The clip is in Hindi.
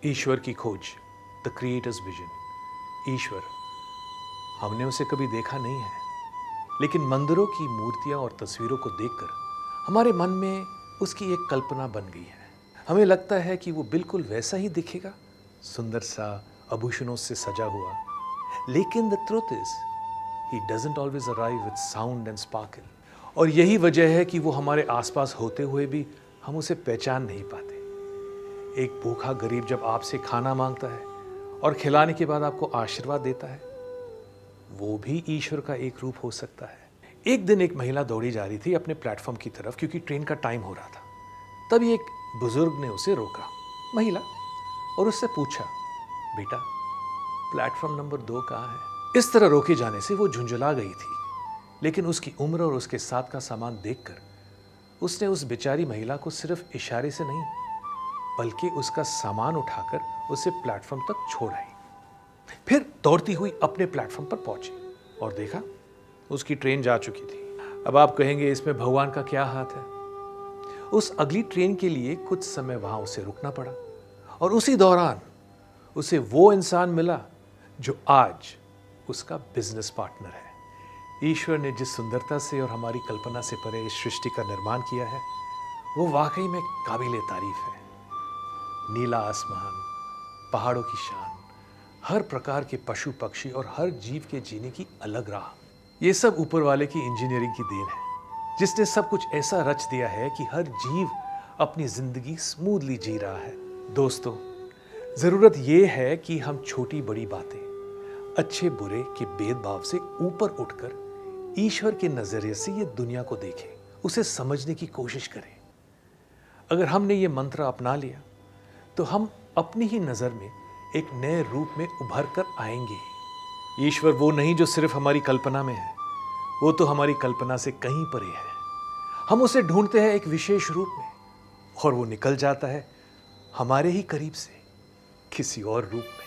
ईश्वर की खोज, द क्रिएटर्स विजन। ईश्वर, हमने उसे कभी देखा नहीं है, लेकिन मंदिरों की मूर्तियां और तस्वीरों को देखकर हमारे मन में उसकी एक कल्पना बन गई है। हमें लगता है कि वो बिल्कुल वैसा ही दिखेगा, सुंदर सा, आभूषणों से सजा हुआ। लेकिन the truth is, he doesn't always arrive with sound and sparkle. और यही वजह है कि वो हमारे आसपास होते हुए भी हम उसे पहचान नहीं पाते। एक भूखा गरीब जब आपसे खाना मांगता है और खिलाने के बाद आपको आशीर्वाद देता है, वो भी ईश्वर का एक रूप हो सकता है। एक दिन एक महिला दौड़ी जा रही थी अपने प्लेटफॉर्म की तरफ, क्योंकि ट्रेन का टाइम हो रहा था। तभी एक बुजुर्ग ने उसे रोका, महिला, और उससे पूछा, बेटा, प्लेटफॉर्म नंबर 2 कहाँ है? इस तरह रोके जाने से वो झुंझुला गई थी, लेकिन उसकी उम्र और उसके साथ का सामान देखकर उसने उस बेचारी महिला को सिर्फ इशारे से नहीं, बल्कि उसका सामान उठाकर उसे प्लेटफॉर्म तक छोड़ आई। फिर दौड़ती हुई अपने प्लेटफॉर्म पर पहुंची और देखा, उसकी ट्रेन जा चुकी थी। अब आप कहेंगे, इसमें भगवान का क्या हाथ है? उस अगली ट्रेन के लिए कुछ समय वहां उसे रुकना पड़ा, और उसी दौरान उसे वो इंसान मिला जो आज उसका बिजनेस पार्टनर है। ईश्वर ने जिस सुंदरता से और हमारी कल्पना से परे इस सृष्टि का निर्माण किया है, वो वाकई में काबिले तारीफ है। नीला आसमान, पहाड़ों की शान, हर प्रकार के पशु पक्षी और हर जीव के जीने की अलग राह, ये सब ऊपर वाले की इंजीनियरिंग की देन है, जिसने सब कुछ ऐसा रच दिया है कि हर जीव अपनी जिंदगी स्मूथली जी रहा है। दोस्तों, जरूरत ये है कि हम छोटी बड़ी बातें, अच्छे बुरे के भेदभाव से ऊपर उठकर ईश्वर के नजरिए से ये दुनिया को देखें, उसे समझने की कोशिश करें। अगर हमने ये मंत्र अपना लिया तो हम अपनी ही नजर में एक नए रूप में उभर कर आएंगे। ईश्वर वो नहीं जो सिर्फ हमारी कल्पना में है, वो तो हमारी कल्पना से कहीं परे है। हम उसे ढूंढते हैं एक विशेष रूप में, और वो निकल जाता है हमारे ही करीब से किसी और रूप में।